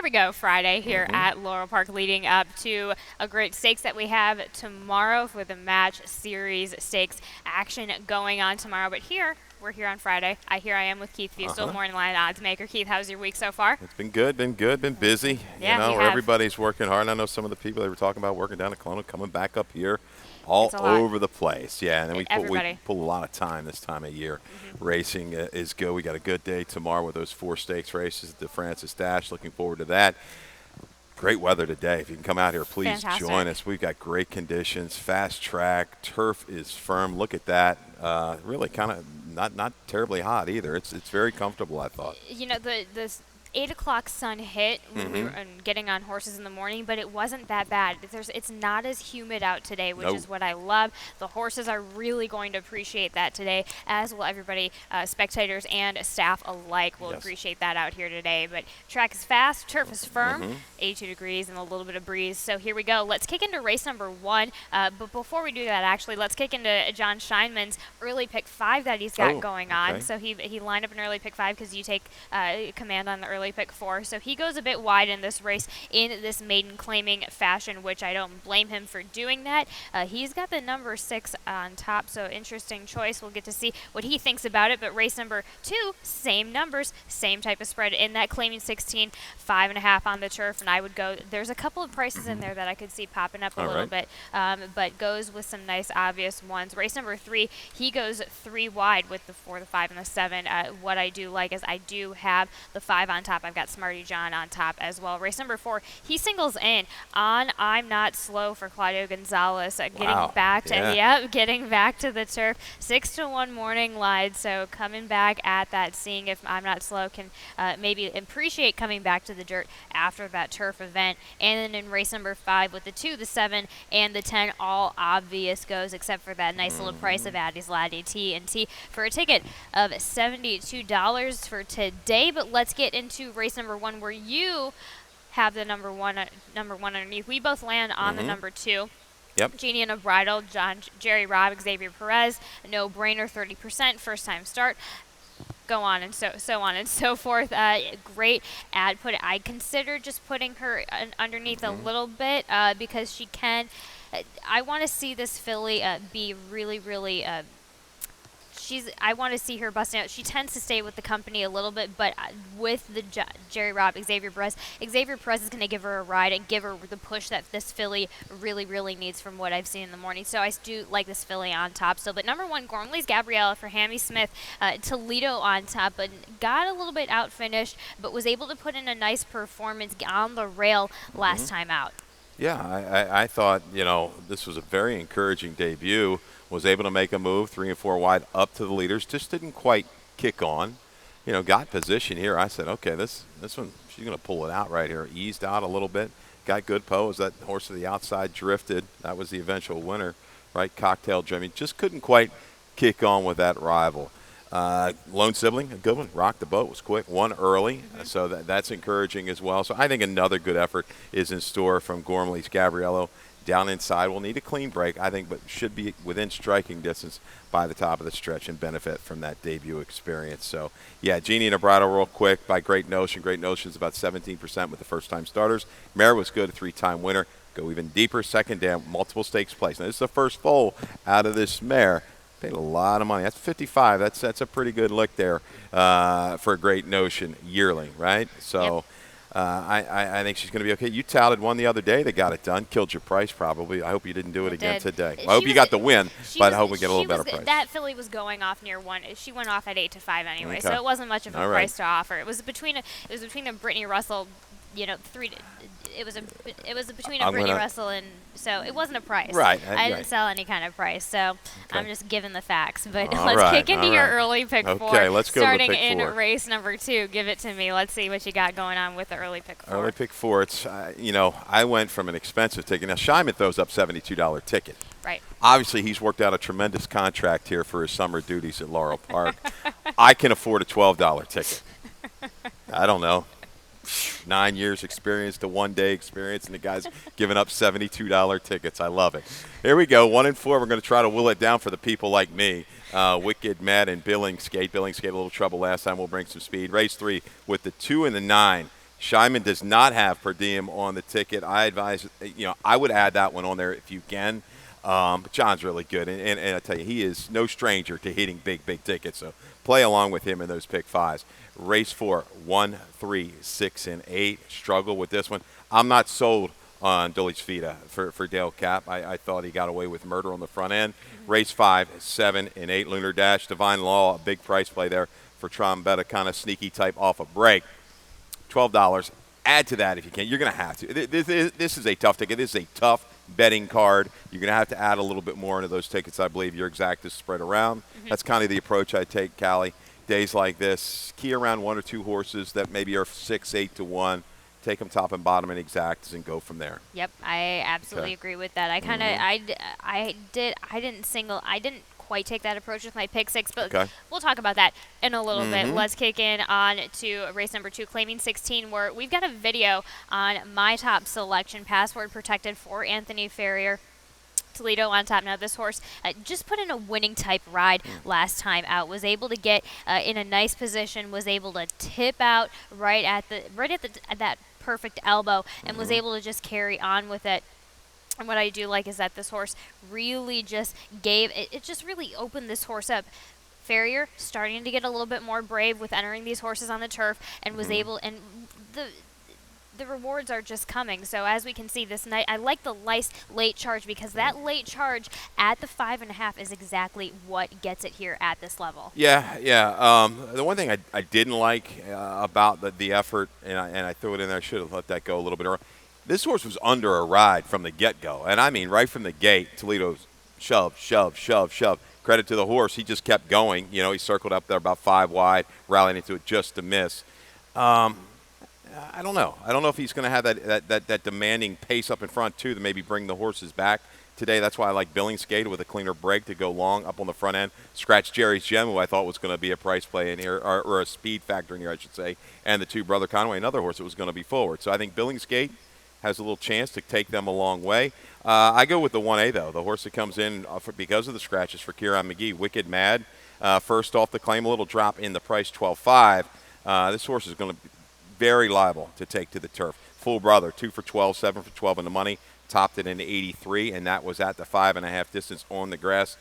we go, Friday here at Laurel Park, leading up to a great stakes that we have tomorrow for the Match Series Stakes action going on tomorrow. But we're here on Friday. I am with Keith Fusel, morning line odds maker. Keith, how's your week so far? It's been good, been busy. Yeah, Everybody's working hard. I know some of the people they were talking about working down at Kelowna coming back up here all over the place. Yeah, and then we pull a lot of time this time of year. Racing is good. We got a good day tomorrow with those 4 stakes races at the Francis Dash. Looking forward to that. Great weather today. If you can come out here, please join us. We've got great conditions, fast track, turf is firm. Look at that. Really kind of not terribly hot either. It's very comfortable, I thought. You know, the 8 o'clock sun hit when we were getting on horses in the morning, but it wasn't that bad. It's not as humid out today, which is what I love. The horses are really going to appreciate that today, as will everybody, spectators and staff alike will appreciate that out here today. But track is fast, turf is firm, 82 degrees and a little bit of breeze. So here we go. Let's kick into race number 1. But before we do that, actually, let's kick into John Scheinman's early pick 5 that he's got going on. So he lined up an early pick 5 because you take command on the early pick 4. So he goes a bit wide in this race in this maiden claiming fashion, which I don't blame him for doing that. He's got the number 6 on top, so interesting choice. We'll get to see what he thinks about it. But race number 2, same numbers, same type of spread in that claiming 16, 5.5 on the turf, and I would go. There's a couple of prices in there that I could see popping up a little bit, but goes with some nice obvious ones. Race number 3, he goes 3 wide with the 4, the 5, and the 7. What I do like is I do have the 5 on top. I've got Smarty John on top as well. Race number 4, he singles in on I'm Not Slow for Claudio Gonzalez, getting back to the turf. 6-1 morning line, so coming back at that, seeing if I'm Not Slow can maybe appreciate coming back to the dirt after that turf event. And then in race number 5 with the 2, the 7, and the 10, all obvious goes except for that nice little price of Addie's Laddie T&T for a ticket of $72 for today. But let's get into race number 1, where you have the number one underneath. We both land on the number 2. Yep. Genie and a Bridle, Jerry Robb, Xavier Perez, no brainer, 30%, first time start. Go on and so on and so forth. Great ad put. I consider just putting her underneath a little bit because she can. I want to see this filly be really, really. I want to see her busting out. She tends to stay with the company a little bit, but with the Jerry Robb, Xavier Perez is going to give her a ride and give her the push that this filly really, really needs from what I've seen in the morning. So I do like this filly on top still. But number 1, Gormley's Gabriella for Hammy Smith. Toledo on top, but got a little bit outfinished, but was able to put in a nice performance on the rail last time out. Yeah, I thought, this was a very encouraging debut. Was able to make a move, 3 and 4 wide, up to the leaders. Just didn't quite kick on. Got position here. I said, okay, this one, she's going to pull it out right here. Eased out a little bit. Got good pose. That horse to the outside drifted. That was the eventual winner, right? Cocktail Jimmy. Just couldn't quite kick on with that rival. Lone Sibling, a good one. Rocked the boat, was quick, won early, so that's encouraging as well. So I think another good effort is in store from Gormley's Gabriello. Down inside, will need a clean break, I think, but should be within striking distance by the top of the stretch and benefit from that debut experience. So, yeah, Genie and a Bridle real quick by Great Notion. Great Notion's about 17% with the first-time starters. Mare was good, a 3-time winner. Go even deeper, second down, multiple stakes place. Now, this is the first foal out of this mare. Paid a lot of money. That's 55. That's a pretty good lick there for a Great Notion yearling, right? So. Yep. I think she's going to be okay. You touted one the other day that got it done. Killed your price probably. I hope you didn't do it again today. Well, I hope you got the win, but I hope we get a little better price. That filly was going off near 1. She went off at 8-5 anyway, so it wasn't much of a price to offer. It was between the Brittany Russell, 3. It was between a Brittany Russell and so it wasn't a price. Right. I didn't sell any kind of price, so I'm just giving the facts. But let's kick into your early pick 4. Okay, let's go starting to pick 4. in race number 2. Give it to me. Let's see what you got going on with the early pick 4. Early pick 4. It's I went from an expensive ticket. Now Scheinman throws up $72 ticket. Right. Obviously, he's worked out a tremendous contract here for his summer duties at Laurel Park. I can afford a $12 ticket. I don't know. 9 years experience to 1 day experience, and the guy's giving up $72 tickets. I love it. Here we go, 1 and 4. We're going to try to will it down for the people like me. Wicked, Mad, and Billingsgate. Billingsgate a little trouble last time. We'll bring some speed. Race 3 with the 2 and the 9. Scheinman does not have per diem on the ticket. I advise, I would add that one on there if you can. But John's really good, and I tell you, he is no stranger to hitting big tickets. So play along with him in those pick fives. Race 4, 1, 3, 6, and 8. Struggle with this one. I'm not sold on Dulles Vita for Dale Cap. I thought he got away with murder on the front end. Race 5, 7, and 8. Lunar Dash, Divine Law, a big price play there for Trombetta, kind of sneaky type off a break. $12. Add to that if you can. You're going to have to. This is a tough ticket. This is a tough betting card. You're going to add a little bit more into those tickets. I believe your exact is spread around. That's kind of the approach I take, Callie. Days like this, key around 1 or 2 horses that maybe are 6, 8 to 1. Take them top and bottom in exacts and go from there. Yep, I absolutely agree with that. I kind of, I didn't quite take that approach with my pick 6, but we'll talk about that in a little bit. Let's kick in on to race number 2, Claiming 16, where we've got a video on my top selection, password protected for Anthony Ferrier. Toledo on top. Now this horse just put in a winning type ride last time out. Was able to get in a nice position. Was able to tip out right at that perfect elbow, and was able to just carry on with it. And what I do like is that this horse really just it just really opened this horse up. Farrier starting to get a little bit more brave with entering these horses on the turf, and was able, and the rewards are just coming. So as we can see this night, I like the late charge, because that late charge at the 5.5 is exactly what gets it here at this level. Yeah. The one thing I didn't like about the effort, and I threw it in there, I should have let that go a little bit earlier. This horse was under a ride from the get-go, and I mean right from the gate. Toledo's shove. Credit to the horse, he just kept going. He circled up there about 5 wide, rallied into it just to miss. I don't know. I don't know if he's going to have that demanding pace up in front, too, to maybe bring the horses back today. That's why I like Billingsgate with a cleaner break to go long up on the front end. Scratch Jerry's Gem, who I thought was going to be a price play in here, or a speed factor in here, I should say, and the 2 Brother Conway, another horse that was going to be forward. So I think Billingsgate has a little chance to take them a long way. I go with the 1A, though, the horse that comes in because of the scratches for Kieran McGee. Wicked Mad, first off the claim, a little drop in the price, 12.5. This horse is going to be very liable to take to the turf. Full Brother, 2 for 12, 7 for 12 in the money, topped it in 83, and that was at the 5.5 distance on the grass.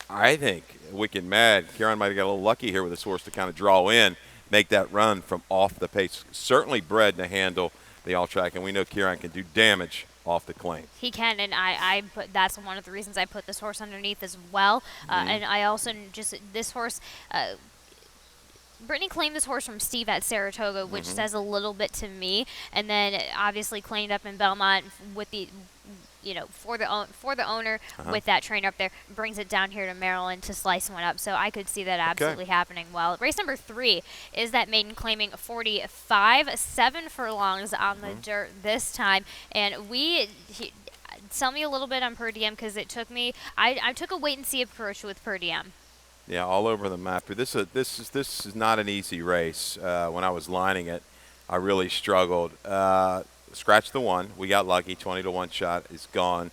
I think Wicked Mad, Kieran might have got a little lucky here with this horse to kind of draw in, make that run from off the pace. Certainly bred to handle the all-track, and we know Kieran can do damage off the claim. He can, and that's one of the reasons I put this horse underneath as well. And I also this horse, Brittany claimed this horse from Steve at Saratoga, which says a little bit to me, and then obviously claimed up in Belmont with the, for the owner with that trainer up there, brings it down here to Maryland to slice one up. So I could see that absolutely happening. Well, race number 3 is that maiden claiming 45, 7 furlongs on the dirt this time, and tell me a little bit on per diem, because it took me. I took a wait and see approach with per diem. Yeah, all over the map. This is not an easy race. When I was lining it, I really struggled. Scratch the 1. We got lucky. 20 to 1 shot is gone.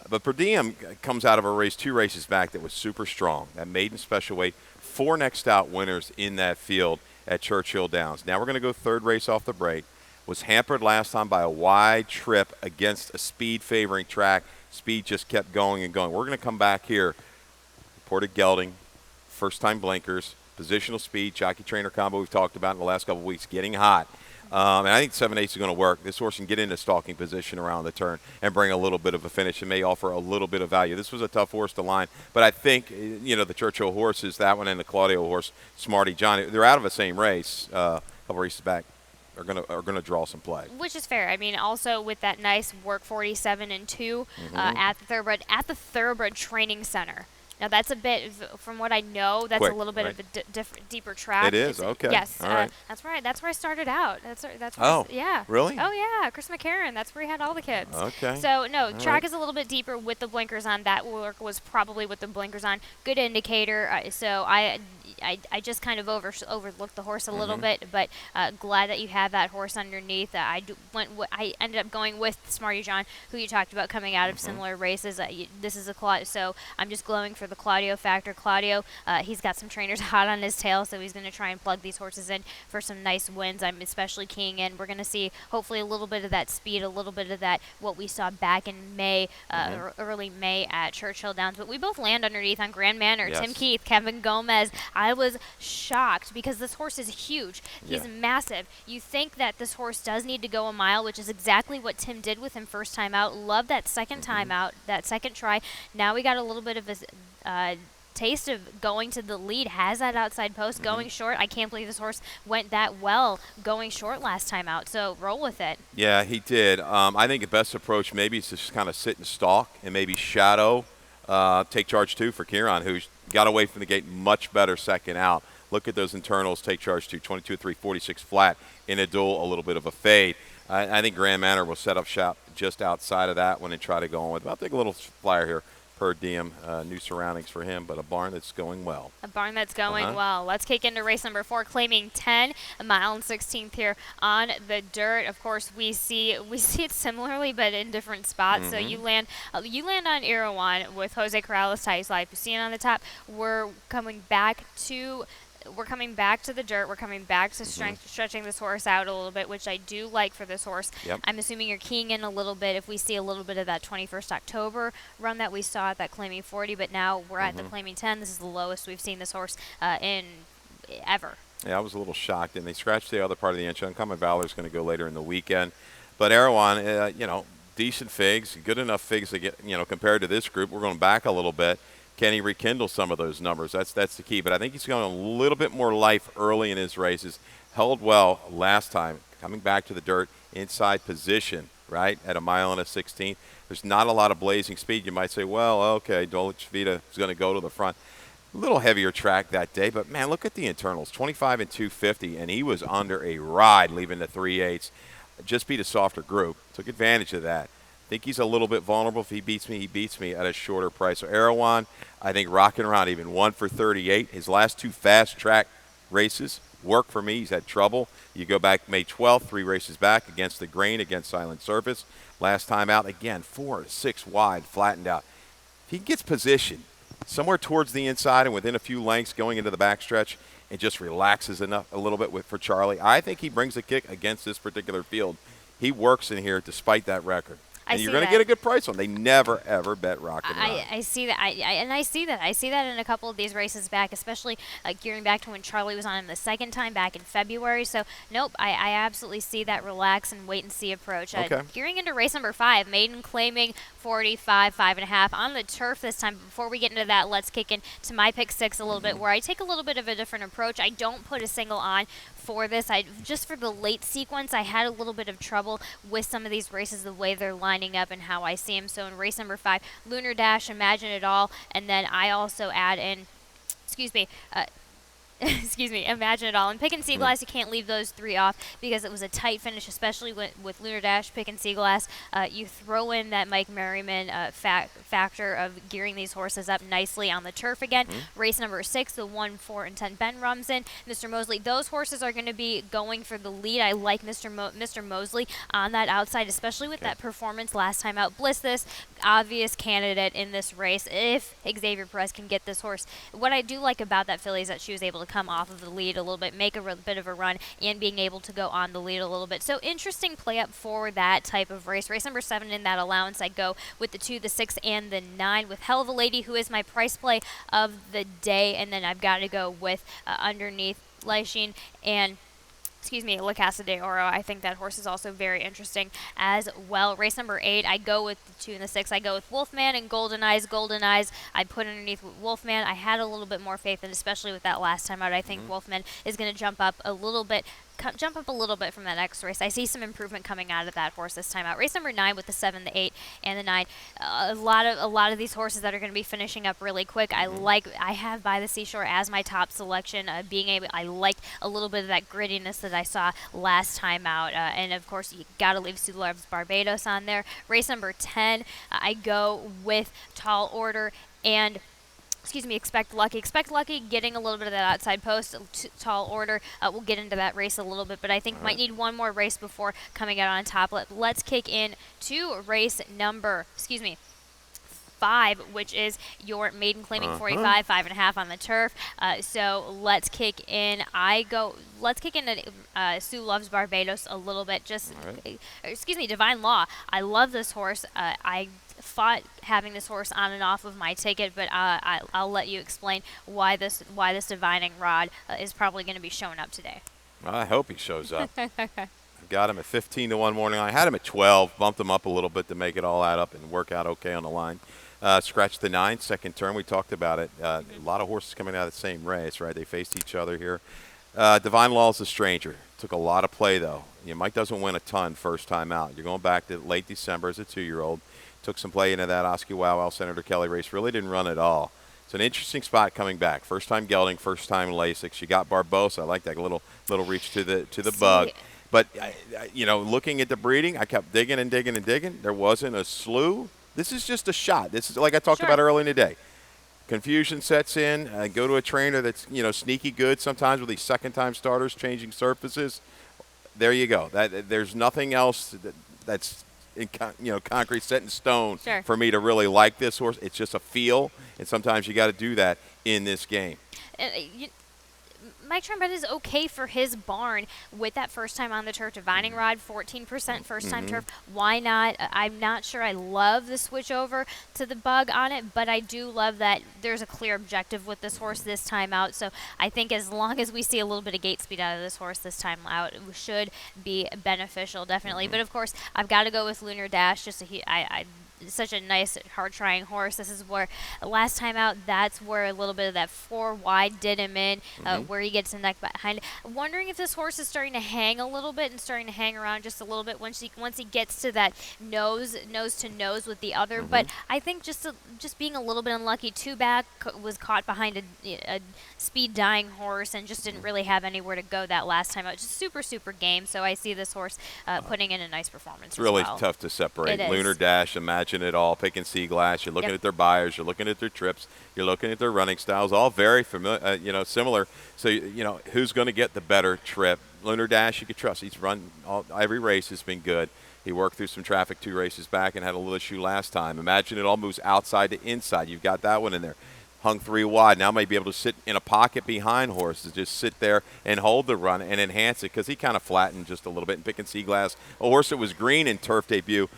But per diem comes out of a race 2 races back that was super strong. That maiden special weight. 4 next out winners in that field at Churchill Downs. Now we're going to go 3rd race off the break. Was hampered last time by a wide trip against a speed favoring track. Speed just kept going and going. We're going to come back here. Reported gelding. First-time blinkers, positional speed, jockey-trainer combo we've talked about in the last couple of weeks, getting hot. And I think 7/8 is going to work. This horse can get into stalking position around the turn and bring a little bit of a finish and may offer a little bit of value. This was a tough horse to line, but I think, the Churchill horses, that one and the Claudio horse, Smarty John, they're out of the same race. A couple races back are going to draw some play. Which is fair. I mean, also with that nice work 47 and 2 at the Thoroughbred Training Center. Now, that's a bit, from what I know, that's a little bit of a deeper track. It is? Okay. Yes. All right. That's right. That's where I started out. Yeah. Really? Oh, yeah. Chris McCarron. That's where he had all the kids. Okay. So, no, track is a little bit deeper with the blinkers on. That work was probably with the blinkers on. Good indicator. So, I just kind of overlooked the horse a little bit, but glad that you have that horse underneath. I ended up going with Smarty John, who you talked about coming out of similar races. This is a so I'm just glowing for the Claudio factor. Claudio, he's got some trainers hot on his tail, so he's going to try and plug these horses in for some nice wins. I'm especially keying in. We're going to see hopefully a little bit of that speed, a little bit of that what we saw back in May, early May at Churchill Downs. But we both land underneath on Grand Manor. Yes. Tim Keith, Kevin Gomez. I was shocked because this horse is huge. He's massive. You think that this horse does need to go a mile, which is exactly what Tim did with him first time out. Love that second time out, that second try. Now we got a little bit of a taste of going to the lead. Has that outside post going short. I can't believe this horse went that well going short last time out, so roll with it. Yeah, he did. I think the best approach maybe is to just kind of sit and stalk and maybe shadow take charge 2 for Kieran, who's got away from the gate much better second out. Look at those internals, take charge 2, 22-3, 46 flat in a duel, a little bit of a fade. I think Grand Manor will set up shop just outside of that one and try to go on with. I'll take a little flyer here. Per diem, new surroundings for him, but a barn that's going well. A barn that's going well. Let's kick into race number 4, claiming 10, a mile and 16th here on the dirt. Of course, we see it similarly, but in different spots. So you land on Irawan with Jose Corrales, Titus Life. You see it on the top. We're coming back to the dirt. We're coming back to stretching this horse out a little bit, which I do like for this horse. Yep. I'm assuming you're keying in a little bit if we see a little bit of that 21st October run that we saw at that claiming 40, but now we're at the claiming 10. This is the lowest we've seen this horse in ever. Yeah, I was a little shocked, and they scratched the other part of the inch. Uncommon Valor is going to go later in the weekend. But Erewhon, decent figs, good enough figs to get, compared to this group. We're going back a little bit. Can he rekindle some of those numbers? That's the key. But I think he's going a little bit more life early in his races. Held well last time, coming back to the dirt, inside position, right, at a mile and a 16th. There's not a lot of blazing speed. You might say, well, okay, Dolich Vita is going to go to the front. A little heavier track that day, but, man, look at the internals, 25 and 250, and he was under a ride leaving the 3/8. Just beat a softer group. Took advantage of that. Think he's a little bit vulnerable. If he beats me at a shorter price. So Erewhon, I think rocking around even 1 for 38. His last 2 fast track races work for me. He's had trouble. You go back May 12th, 3 races back against the grain, against Silent Surface. Last time out, again, 4 to 6 wide, flattened out. If he gets positioned somewhere towards the inside and within a few lengths going into the backstretch and just relaxes enough a little bit for Charlie, I think he brings a kick against this particular field. He works in here despite that record. And you're going to get a good price on. They never, ever bet Rockin' Rod. I see that. I see that. I see that in a couple of these races back, especially gearing back to when Charlie was on him the second time back in February. So, nope, I absolutely see that relax and wait and see approach. Okay. Gearing into race number 5, maiden claiming 45, 5.5 on the turf this time. Before we get into that, let's kick into my pick 6 a little bit, where I take a little bit of a different approach. I don't put a single on for this. Just for the late sequence, I had a little bit of trouble with some of these races, the way they're lining up and how I see them. So in race number 5, Lunar Dash, Imagine It All, and then I also add in, Imagine It All. And Pick and See Glass, you can't leave those 3 off because it was a tight finish, especially with Lunar Dash, Pick and See Glass. You throw in that Mike Merriman factor of gearing these horses up nicely on the turf again. Race number 6, the 1, 4, and 10 Ben Rumsen, Mr. Mosley. Those horses are going to be going for the lead. I like Mr. Mosley on that outside, especially with that performance last time out. Bliss this obvious candidate in this race if Xavier Perez can get this horse. What I do like about that filly is that she was able to come off of the lead a little bit, make a bit of a run, and being able to go on the lead a little bit. So interesting play up for that type of race. Race number 7 in that allowance, I go with the 2, the 6, and the 9 with Hell of a Lady, who is my price play of the day, and then I've got to go with underneath Lyshin and La Casa de Oro. I think that horse is also very interesting as well. Race number 8, I go with the 2 and the 6. I go with Wolfman and Golden Eyes. Golden Eyes, I put underneath Wolfman. I had a little bit more faith, and especially with that last time out, I think Wolfman is going to jump up a little bit from that next race. I see some improvement coming out of that horse this time out. Race number 9 with the 7, the 8, and the 9. A lot of these horses that are going to be finishing up really quick. I have By the Seashore as my top selection. I liked a little bit of that grittiness that I saw last time out, and of course you got to leave Sular's Barbados on there. Race number 10, I go with Tall Order and Expect Lucky. Expect Lucky getting a little bit of that outside post. Tall Order. We'll get into that race a little bit, but I think might need one more race before coming out on top. Let's kick in to race number, 5, which is your maiden claiming 45, 5.5 on the turf. So let's kick in. Let's kick in Sue Loves Barbados a little bit. Excuse me, Divine Law. I love this horse. I fought having this horse on and off of my ticket, but I'll let you explain why this divining rod is probably going to be showing up today. Well, I hope he shows up. I've got him at 15 to 1 morning. I had him at 12, bumped him up a little bit to make it all add up and work out okay on the line. Scratched the 9, second turn. We talked about it. A lot of horses coming out of the same race, right? They faced each other here. Divine Law's a stranger. Took a lot of play, though. Mike doesn't win a ton first time out. You're going back to late December as a 2-year-old. Took some play into that Oski Wow Senator Kelly race. Really didn't run at all. It's an interesting spot coming back. First time gelding, first time Lasix. You got Barbosa. I like that little reach to the bug. But looking at the breeding, I kept digging and digging and digging. There wasn't a slew. This is just a shot. This is like I talked about earlier in the day. Confusion sets in. Go to a trainer that's sneaky good sometimes with these second-time starters changing surfaces. There you go. There's nothing else that's concrete set in stone for me to really like this horse. It's just a feel, and sometimes you got to do that in this game. Mike Trombetta is okay for his barn with that first time on the turf. Divining rod, 14% first time turf. Why not? I'm not sure I love the switch over to the bug on it, but I do love that there's a clear objective with this horse this time out. So I think as long as we see a little bit of gate speed out of this horse this time out, it should be beneficial, definitely. But of course, I've got to go with Lunar Dash. Such a nice, hard-trying horse. This is where, last time out, that's where a little bit of that 4 wide did him in, where he gets the neck behind. Wondering if this horse is starting to hang a little bit and starting to hang around just a little bit once he gets to that nose to nose with the other. But I think just being a little bit unlucky. 2 back was caught behind a speed-dying horse and just didn't really have anywhere to go that last time out. Just super, super game. So I see this horse putting in a nice performance. It's really tough to separate. Lunar Dash, Imagine It All, Pick and See Glass. You're looking at their buyers. You're looking at their trips. You're looking at their running styles. All very familiar, similar. So who's going to get the better trip? Lunar Dash, you can trust. He's run every race has been good. He worked through some traffic 2 races back and had a little issue last time. Imagine It All moves outside to inside. You've got that one in there. Hung 3 wide. Now may be able to sit in a pocket behind horses, just sit there and hold the run and enhance it because he kind of flattened just a little bit. And Pick and See Glass, a horse that was green in turf debut,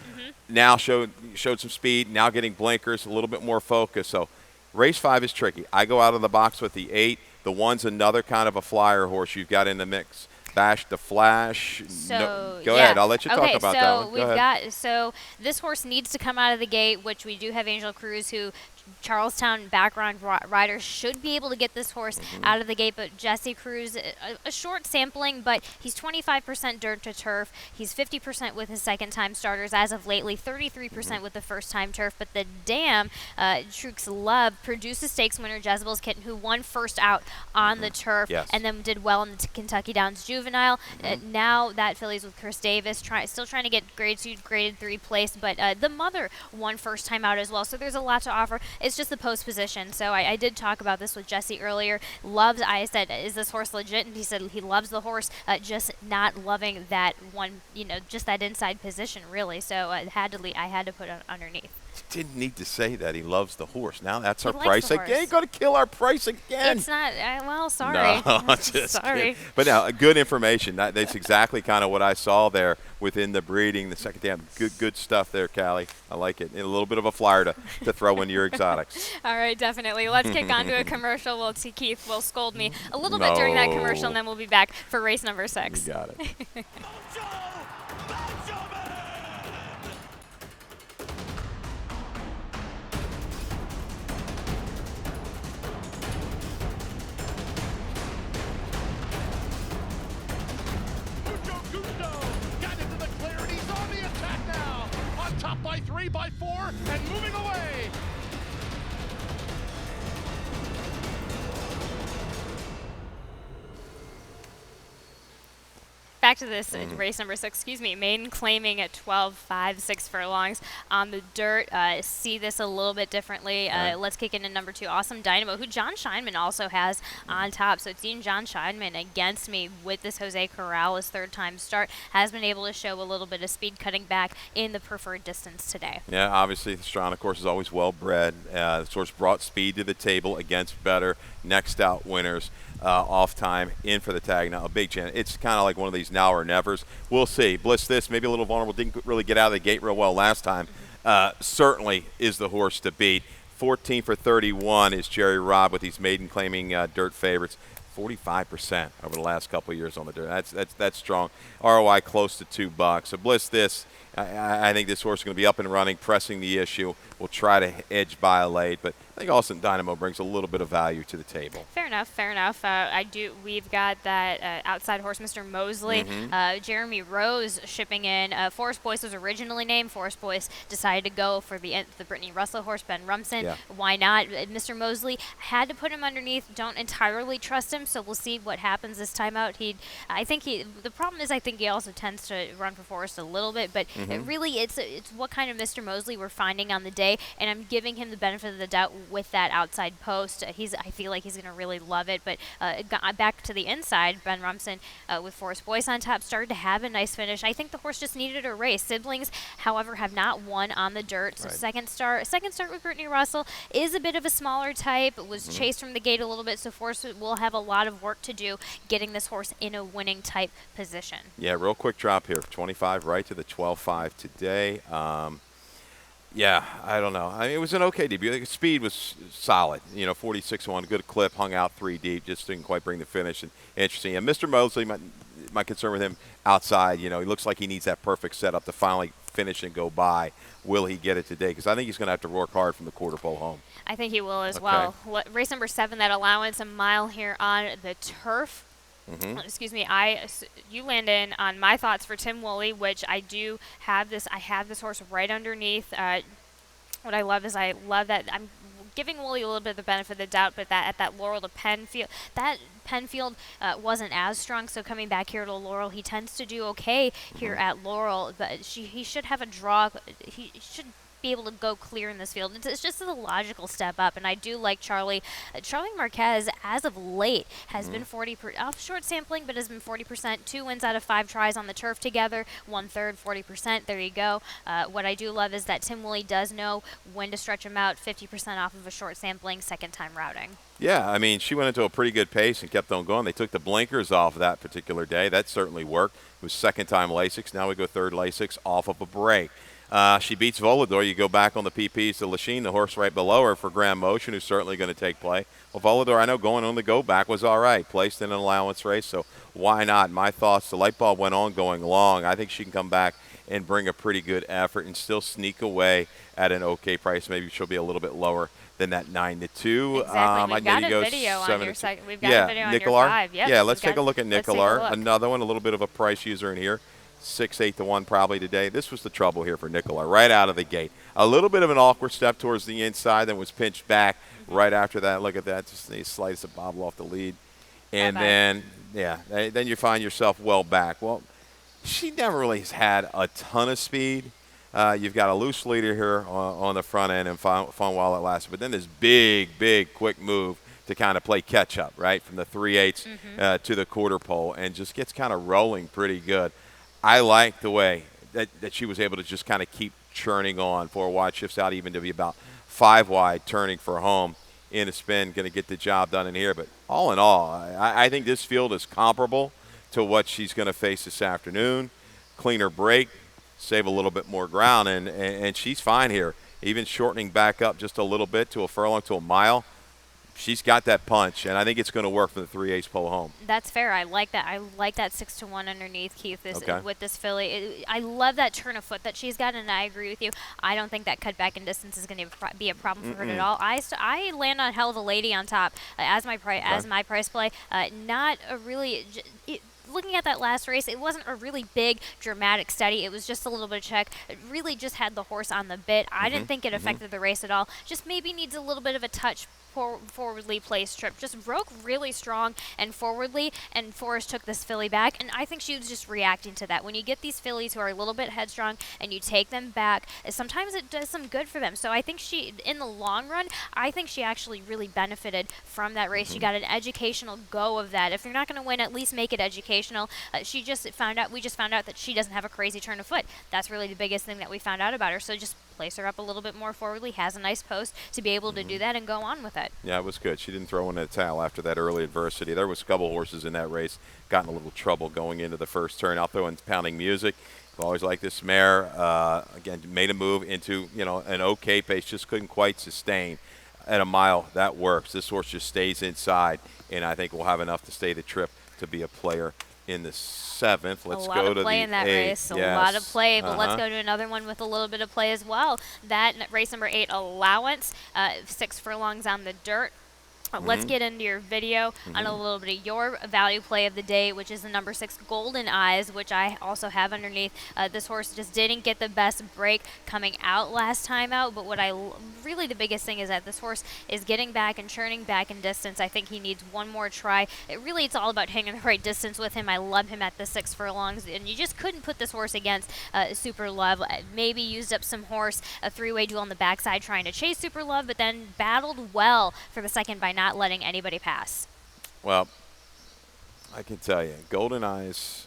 now showed some speed, now getting blinkers, a little bit more focus. So race 5 is tricky. I go out of the box with the 8. The 1's another kind of a flyer horse you've got in the mix. Bash the Flash. Go ahead. I'll let you talk about that one. So this horse needs to come out of the gate, which we do have Angel Cruz, who Charlestown background riders should be able to get this horse out of the gate, but Jesse Cruz, a short sampling, but he's 25% dirt to turf. He's 50% with his second-time starters as of lately, 33% with the first-time turf. But the dam, Trooks Love, produced a stakes winner, Jezebel's Kitten, who won first out on the turf and then did well in the Kentucky Downs Juvenile. Now that filly's with Chris Davis, still trying to get grade 2, graded 3 placed, but the mother won first time out as well. So there's a lot to offer. It's just the post position. So I did talk about this with Jesse earlier. I said, is this horse legit? And he said he loves the horse, just not loving that one, just that inside position, really. So I had to put it underneath. Didn't need to say that. He loves the horse. Now that's our price again. You're going to kill our price again. It's not. Sorry. No, just sorry. Kidding. But now, good information. That's exactly kind of what I saw there within the breeding. The second dam. Good stuff there, Callie. I like it. And a little bit of a flyer to throw into your exotics. All right, definitely. Let's kick on to a commercial. We'll see Keith will scold me a little bit during that commercial, and then we'll be back for race number 6. You got it. Top by 3, by 4, and moving away. back to this race number 6, excuse me, maiden claiming at 12.56 furlongs on the dirt. See this a little bit differently. Let's kick into number 2, Awesome Dynamo, who John Scheinman also has on top. So it's seen John Scheinman against me with this Jose Corrales third time start. Has been able to show a little bit of speed cutting back in the preferred distance today. Yeah, obviously the Strana course is always well bred. The horse brought speed to the table against better next out winners. Off time in for the tag now, a big chance. It's kind of like one of these now or nevers. We'll see. Bliss this, maybe a little vulnerable, didn't really get out of the gate real well last time. Certainly is the horse to beat. 14 for 31 is Jerry Robb with these maiden claiming dirt favorites. 45% over the last couple of years on the dirt. That's strong. ROI close to $2. So Bliss this. I think this horse is going to be up and running, pressing the issue. We'll try to edge by a late, but I think Awesome Dynamo brings a little bit of value to the table. Fair enough, fair enough. We've got that outside horse, Mr. Mosley. Jeremy Rose shipping in. Forest Boyce was originally named. Forest Boyce decided to go for the Brittany Russell horse, Ben Rumson. Yeah. Why not? Mr. Mosley had to put him underneath. Don't entirely trust him, so we'll see what happens this time out. The problem is I think he also tends to run for Forest a little bit, but it's what kind of Mr. Mosley we're finding on the day, and I'm giving him the benefit of the doubt with that outside post. I feel like he's going to really love it. But back to the inside, Ben Rumson with Forest Boyce on top started to have a nice finish. I think the horse just needed a race. Siblings, however, have not won on the dirt. So right. Second start with Brittany Russell is a bit of a smaller type. It was chased from the gate a little bit, so Forest will have a lot of work to do getting this horse in a winning type position. Yeah, real quick drop here. 25 right to the 12.5 today. Yeah, I don't know. I mean, it was an okay debut. The speed was solid. 46-1, good clip, hung out 3 deep, just didn't quite bring the finish. And interesting. And Mr. Mosley, my concern with him outside, he looks like he needs that perfect setup to finally finish and go by. Will he get it today? Because I think he's going to have to work hard from the quarter pole home. I think he will as well. Race number 7, that allowance, a mile here on the turf. Excuse me. You land in on my thoughts for Tim Woolley, which I do have this. I have this horse right underneath. What I love is that I'm giving Woolley a little bit of the benefit of the doubt, but that at that Laurel to Penfield wasn't as strong. So coming back here to Laurel, he tends to do okay here at Laurel. But he should have a draw. He should be able to go clear in this field. It's just a logical step up, and I do like Charlie Marquez. As of late, has been 40% off short sampling, but has been 40%. 2 wins out of 5 tries on the turf together. 1/3, 40%. There you go. What I do love is that Tim Woolley does know when to stretch him out. 50% off of a short sampling, second time routing. Yeah, I mean, she went into a pretty good pace and kept on going. They took the blinkers off that particular day. That certainly worked. It was second time Lasix. Now we go third Lasix off of a break. She beats Volador. You go back on the PPs to Lachine, the horse right below her, for Grand Motion, who's certainly going to take play. Well, Volador, I know going on the go back was all right. Placed in an allowance race, so why not? My thoughts, the light bulb went on going long. I think she can come back and bring a pretty good effort and still sneak away at an okay price. Maybe she'll be a little bit lower than that 9-2. Exactly. We've got a video on your site. We've got a video on your 5. Yep. Yeah, let's take a look at Nicolar. Another one, a little bit of a price user in here. 6-8-1 probably today. This was the trouble here for Nicolar right out of the gate. A little bit of an awkward step towards the inside, then was pinched back right after that. Look at that. Just a slice of bobble off the lead. And then you find yourself well back. Well, she never really has had a ton of speed. You've got a loose leader here on the front end and fun while it lasts. But then this big, quick move to kind of play catch-up, right, from the 3/8 to the quarter pole, and just gets kind of rolling pretty good. I like the way that she was able to just kind of keep churning on. 4 wide, shifts out even to be about 5 wide, turning for home in a spin, going to get the job done in here. But all in all, I think this field is comparable to what she's going to face this afternoon. Cleaner break, save a little bit more ground, and she's fine here. Even shortening back up just a little bit to a furlong, to a mile. She's got that punch, and I think it's going to work for the 3/8 pole home. That's fair. I like that. I like that 6-1 underneath, Keith, with this filly. I love that turn of foot that she's got, and I agree with you. I don't think that cut back in distance is going to be a problem for her at all. I land on Hell of a Lady on top as my price play. Not a really. Looking at that last race, it wasn't a really big, dramatic study. It was just a little bit of check. It really just had the horse on the bit. I didn't think it affected the race at all. Just maybe needs a little bit of a touch forwardly placed trip. Just broke really strong and forwardly, and Forrest took this filly back, and I think she was just reacting to that. When you get these fillies who are a little bit headstrong and you take them back, sometimes it does some good for them. So I think she, in the long run, I think she actually really benefited from that race. She got an educational go of that. If you're not going to win, at least make it educational. We just found out that she doesn't have a crazy turn of foot. That's really the biggest thing that we found out about her. So just place her up a little bit more forwardly, has a nice post to be able to do that and go on with it. Yeah, it was good. She didn't throw in a towel after that early adversity. There was a couple horses in that race got in a little trouble going into the first turn. I'll throw in Pounding Music. I've always liked this mare. Again, made a move into an okay pace, just couldn't quite sustain at a mile. That works. This horse just stays inside, and I think we'll have enough to stay the trip to be a player in the 7th. Let's go to the 8th. A lot of play in that race. Yes. A lot of play, but let's go to another one with a little bit of play as well. That race number 8, Allowance, 6 furlongs on the dirt. Let's get into your video on a little bit of your value play of the day, which is the number 6, Golden Eyes, which I also have underneath. This horse just didn't get the best break coming out last time out, but really the biggest thing is that this horse is getting back and churning back in distance. I think he needs one more try. It's all about hanging the right distance with him. I love him at the 6 furlongs, and you just couldn't put this horse against Super Love. Maybe used up some horse, a 3-way duel on the backside trying to chase Super Love, but then battled well for the second by not letting anybody pass. Well, I can tell you, Golden Eyes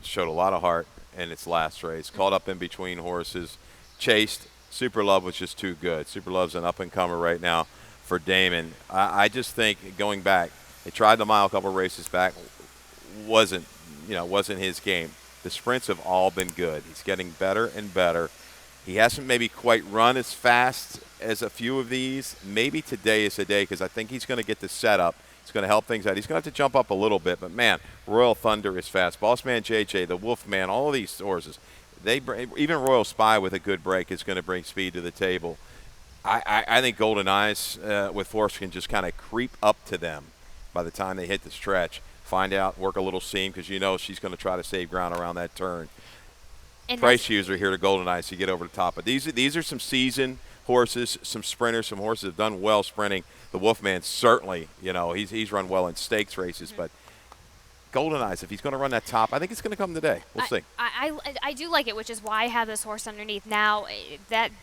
showed a lot of heart in its last race. Caught up in between horses, chased. Super Love was just too good. Super Love's an up-and-comer right now for Damon. I just think going back, they tried the mile a couple races back, wasn't his game. The sprints have all been good. He's getting better and better. He hasn't maybe quite run as fast as a few of these. Maybe today is the day because I think he's going to get the setup. It's going to help things out. He's going to have to jump up a little bit, but, man, Royal Thunder is fast. Bossman JJ, the Wolfman, all of these horses, even Royal Spy with a good break is going to bring speed to the table. I think Golden Eyes with Forrest can just kind of creep up to them by the time they hit the stretch. Find out, work a little seam because she's going to try to save ground around that turn. And price user here to Golden Eyes to get over the top. But these are some seasoned horses, some sprinters, some horses have done well sprinting. The Wolfman certainly, he's run well in stakes races, but Golden Eyes, if he's going to run that top, I think it's going to come today. We'll see. I do like it, which is why I have this horse underneath. Now,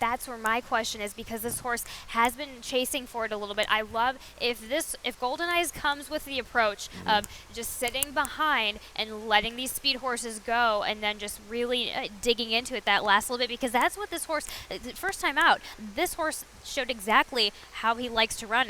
that's where my question is, because this horse has been chasing for it a little bit. I love if Golden Eyes comes with the approach of just sitting behind and letting these speed horses go and then just really digging into it that last little bit, because that's what this horse, first time out, this horse showed exactly how he likes to run.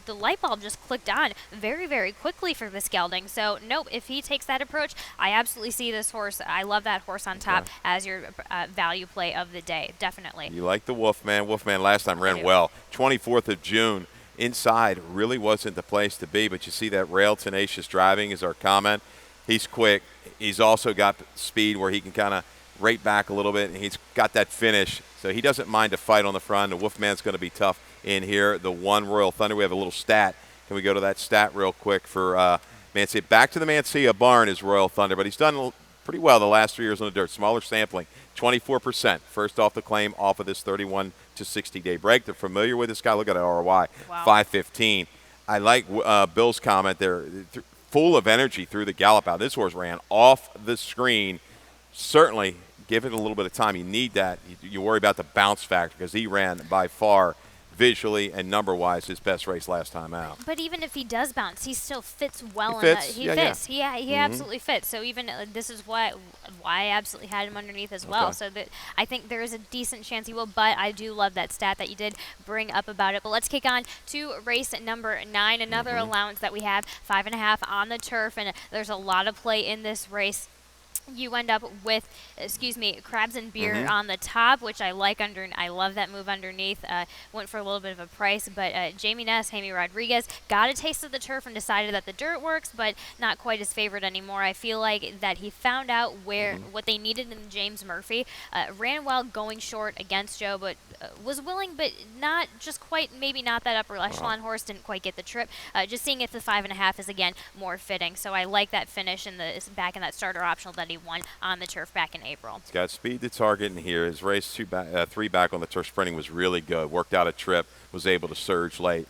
The light bulb just clicked on very, very quickly for this gelding. So, nope, if he takes that approach, I absolutely see this horse. I love that horse on top as your value play of the day, definitely. You like the Wolfman. Wolfman last time ran well. 24th of June. Inside really wasn't the place to be, but you see that rail tenacious driving is our comment. He's quick. He's also got speed where he can kind of rate back a little bit, and he's got that finish. So he doesn't mind to fight on the front. The Wolfman's going to be tough in here. The 1 Royal Thunder, we have a little stat. Can we go to that stat real quick for Mancia? Back to the Mancia barn is Royal Thunder, but he's done pretty well the last 3 years on the dirt. Smaller sampling, 24%. First off the claim off of this 31 to 60-day break. They're familiar with this guy. Look at that ROI, wow. 515. I like Bill's comment there. Full of energy through the gallop out. This horse ran off the screen. Certainly, give it a little bit of time. You need that. You worry about the bounce factor because he ran by far visually and number-wise his best race last time out. But even if he does bounce, he still fits well. He fits. He absolutely fits. So even this is why I absolutely had him underneath as well. So that I think there is a decent chance he will. But I do love that stat that you did bring up about it. But let's kick on to race number 9, another allowance that we have, 5.5 on the turf, and there's a lot of play in this race. You end up with, Crabs and Beer on the top, which I like. I love that move underneath. Went for a little bit of a price, but Jamie Ness, Jaime Rodriguez got a taste of the turf and decided that the dirt works, but not quite his favorite anymore. I feel like that he found out what they needed in James Murphy. Ran well going short against Joe, but was willing, but not just quite, maybe not that upper echelon horse, didn't quite get the trip. Just seeing if the 5.5 is, again, more fitting. So I like that finish back in that starter optional that he won on the turf back in April. He's got speed to target in here. His race 3 back on the turf sprinting was really good. Worked out a trip. was able to surge late.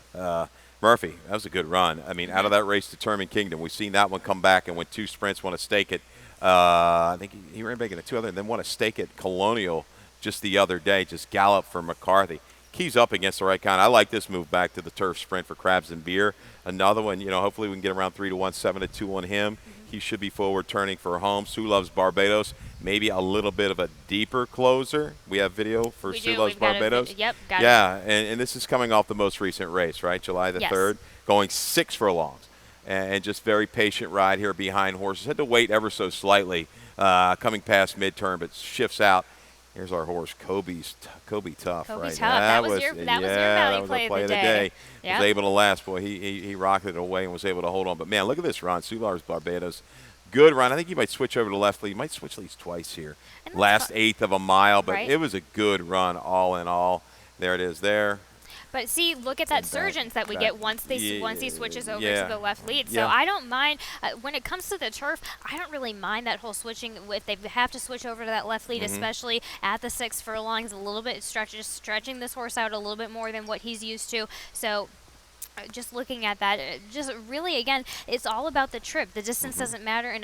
Murphy, that was a good run. I mean, out of that race, Determined Kingdom, we've seen that one come back and went 2 sprints, won a stake at, I think he ran back into 2 other, and then won a stake at Colonial just the other day, just galloped for McCarthy. Keys up against the right kind. I like this move back to the turf sprint for Krabs and Beer. Another one, hopefully we can get around 3-1, 7-2 on him. He should be forward turning for home. Sue Loves Barbados, maybe a little bit of a deeper closer. We have video for Sue Loves Barbados. Yep, got it. Yeah, and this is coming off the most recent race, right? July the 3rd, going 6 furlongs. And just very patient ride here behind horses. Had to wait ever so slightly coming past midterm, but shifts out. Here's our horse, Kobe Tough. Kobe Right? Tough. That was your value play of the day. Yep. Was able to last. Boy, he rocketed away and was able to hold on. But, man, look at this run. Sue Loves Barbados. Good run. I think he might switch over to left lead. He might switch leads twice here. Last eighth of a mile, but it was a good run all in all. There it is there. But see, look at that surgence that we get once he switches over to the left lead. So I don't mind when it comes to the turf. I don't really mind that whole switching if they have to switch over to that left lead, especially at the 6 furlongs. A little bit stretching this horse out a little bit more than what he's used to. So. Just looking at that, just really, again, it's all about the trip. The distance doesn't matter.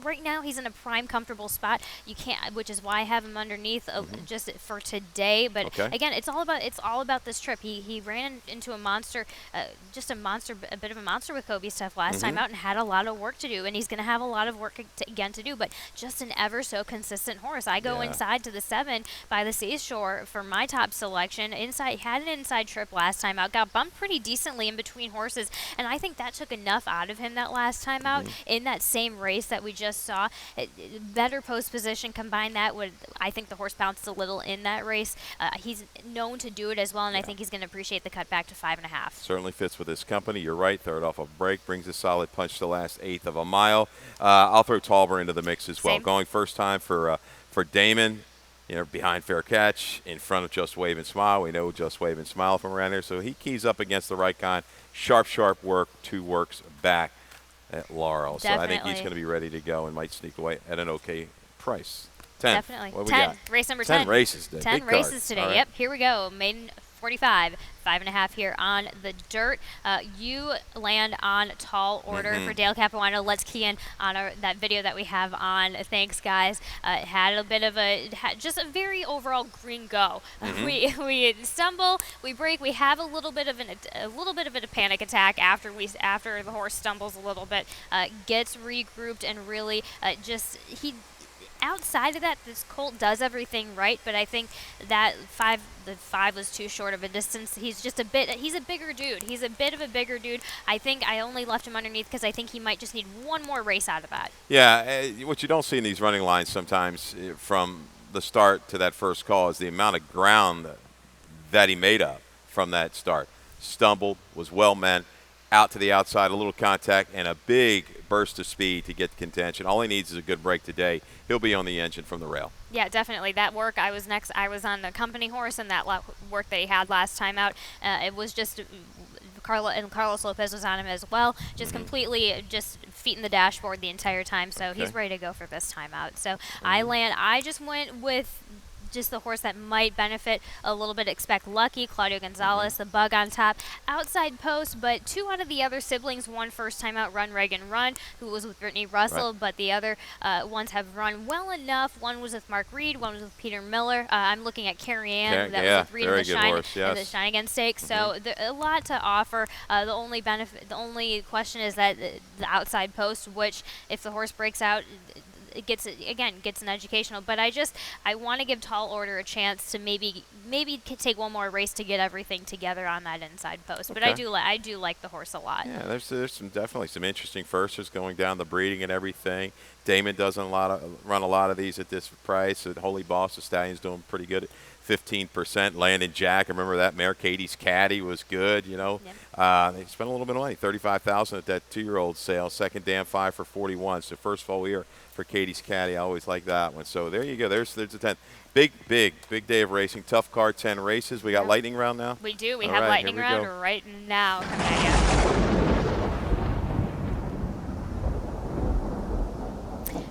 Right now, he's in a prime, comfortable spot. You can't, which is why I have him underneath just for today. But again, it's all about this trip. He ran into a monster, a bit of a monster with Kobe Stuff last time out, and had a lot of work to do. And he's going to have a lot of work again to do. But just an ever so consistent horse. I go inside to the 7 by the Seashore for my top selection. Had an inside trip last time out. Got bumped pretty decently in between horses, and I think that took enough out of him that last time out in that same race that we just saw. Better post position, combine that with, I think the horse bounced a little in that race. He's known to do it as well, and I think he's going to appreciate the cut back to 5.5. Certainly fits with his company. You're right. Third off a break, brings a solid punch to the last eighth of a mile. I'll throw Tallber into the mix as well. Same. Going first time for Damon. Behind Fair Catch, in front of Just Wave and Smile. We know Just Wave and Smile from around here. So he keys up against the right kind. Sharp work, 2 works back at Laurel. Definitely. So I think he's going to be ready to go and might sneak away at an okay price. 10. Definitely. What we 10. got? Race number 10. 10 races today. 10 Big races card. today. Right. Yep, here we go. Maiden 45, 5.5 here on the dirt. You land on Tall Order for Dale Capuano. Let's key in on that video that we have on. Thanks, guys. Had a bit of just a very overall green go. We stumble, we break, we have a little bit of a panic attack after the horse stumbles a little bit, gets regrouped and really outside of that, this colt does everything right, but I think that the 5 was too short of a distance. He's a bigger dude. He's a bit of a bigger dude. I think I only left him underneath because I think he might just need one more race out of that. Yeah, what you don't see in these running lines sometimes from the start to that first call is the amount of ground that he made up from that start. Stumbled, was well meant, out to the outside, a little contact, and a big burst of speed to get contention. All he needs is a good break today. He'll be on the engine from the rail. Yeah, definitely. That work, I was on the company horse, and that work that he had last time out, it was just Carlos Lopez was on him as well, just completely just feet in the dashboard the entire time, so he's ready to go for this time out. So I just went with just the horse that might benefit a little bit. Expect Lucky, Claudio Gonzalez, the bug on top, outside post, but 2 out of the other siblings won first time out. Run Reagan Run, who was with Brittany Russell, but the other ones have run well enough. One was with Mark Reed, one was with Peter Miller. I'm looking at Carrie Ann, that was with Reed in the Shine Again Stakes. So a lot to offer. The only question is that the outside post, which if the horse breaks out, it gets an educational, but I want to give Tall Order a chance to maybe take one more race to get everything together on that inside post. But I do like the horse a lot. Yeah, there's definitely some interesting firsters going down the breeding and everything. Damon doesn't run a lot of these at this price. At Holy Boss, the Stallion's doing pretty good at 15%. Landon Jack, remember that mare, Katie's Caddy, was good. They spent a little bit of money, $35,000 at that 2-year-old sale. Second dam 5 for 41. So first fall year for Katie's Caddy. I always like that one. So there you go. There's a 10. Big day of racing. Tough card, 10 races. We got lightning round now? We do. We All have right, lightning round right now coming at you.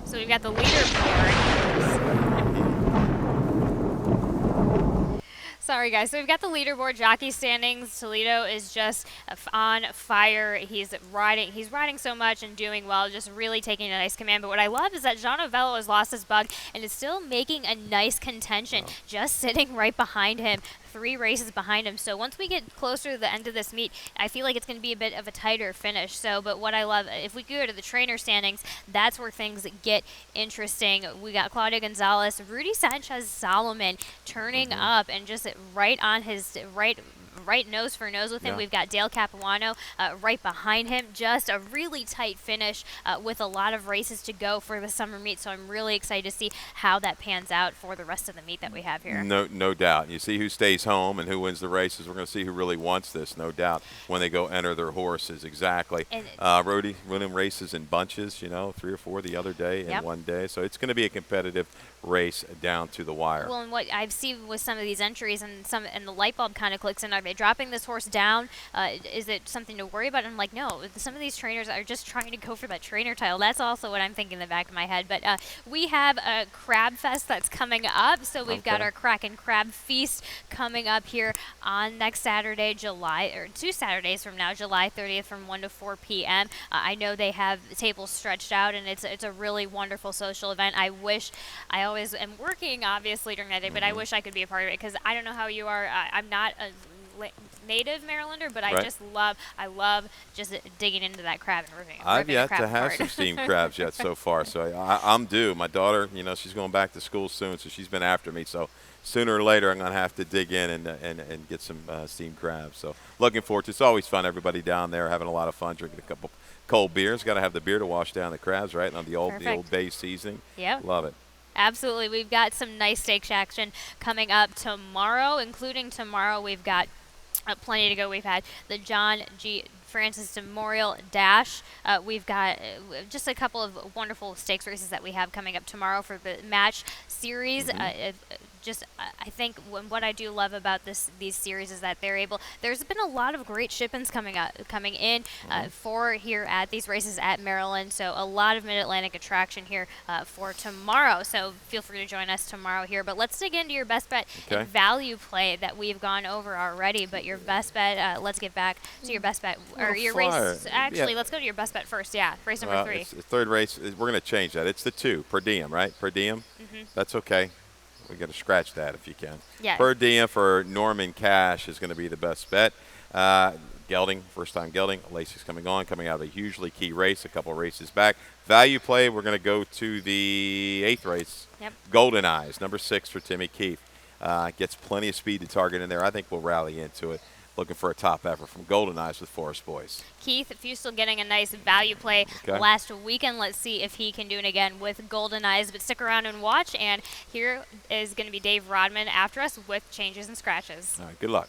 So we've got the leaderboard. Sorry, guys. So we've got the leaderboard jockey standings. Toledo is just on fire. He's riding so much and doing well, just really taking a nice command. But what I love is that John Ovello has lost his bug and is still making a nice contention, just sitting right behind him. 3 races behind him. So once we get closer to the end of this meet, I feel like it's going to be a bit of a tighter finish. So, but what I love, if we go to the trainer standings, that's where things get interesting. We got Claudio Gonzalez, Rudy Sanchez Solomon turning up and just right on his right nose for nose with him. We've got Dale Capuano right behind him. Just a really tight finish with a lot of races to go for the summer meet. So I'm really excited to see how that pans out for the rest of the meet that we have here. No doubt. You see who stays home and who wins the races. We're going to see who really wants this, no doubt, when they go enter their horses. Exactly. Rudy running races in bunches, 3 or 4 the other day in one day. So it's going to be a competitive race down to the wire. Well, and what I've seen with some of these entries and the light bulb kind of clicks in, are they dropping this horse down? Is it something to worry about? And I'm like, no, some of these trainers are just trying to go for that trainer title. That's also what I'm thinking in the back of my head. But we have a Crab Fest that's coming up. So we've got our Kraken Crab Feast coming up here on next Saturday, 2 Saturdays from now, July 30th from 1 to 4 p.m. I know they have tables stretched out, and it's a really wonderful social event. I always am working, obviously, during that day, but I wish I could be a part of it, because I don't know how you are. I'm not a native Marylander, but I love just digging into that crab and ripping I've yet crab to have apart. some steamed crabs yet so far, so I'm due. My daughter, she's going back to school soon, so she's been after me. So sooner or later, I'm going to have to dig in and get some steamed crabs. So looking forward to it. It's always fun. Everybody down there having a lot of fun, drinking a couple cold beers. Got to have the beer to wash down the crabs, right? And on the old bay seasoning. Yep. Love it. Absolutely. We've got some nice steak action coming up tomorrow, including tomorrow we've got plenty to go. We've had the John G. Francis Memorial Dash. We've got just a couple of wonderful stakes races that we have coming up tomorrow for the match series. I think what I do love about these series is that there's been a lot of great ship-ins coming in for here at these races at Maryland. So a lot of Mid-Atlantic attraction here for tomorrow. So feel free to join us tomorrow here. But let's dig into your best bet and value play that we've gone over already. But your best bet, let's get back to your best bet. Or your race. Actually, let's go to your best bet first. Yeah, race number 3. It's the third race. We're going to change that. It's the 2, per diem, right? Per diem. That's okay. We got to scratch that if you can. Yeah. Per diem for Norman Cash is going to be the best bet. Gelding, first time gelding. Lacey's coming out of a hugely key race, a couple races back. Value play, we're going to go to the 8th race. Yep. Golden Eyes, number 6 for Timmy Keefe. Gets plenty of speed to target in there. I think we'll rally into it. Looking for a top effort from Golden Eyes with Forest Boys. Keith Fusel getting a nice value play last weekend. Let's see if he can do it again with Golden Eyes. But stick around and watch. And here is going to be Dave Rodman after us with changes and scratches. All right, good luck.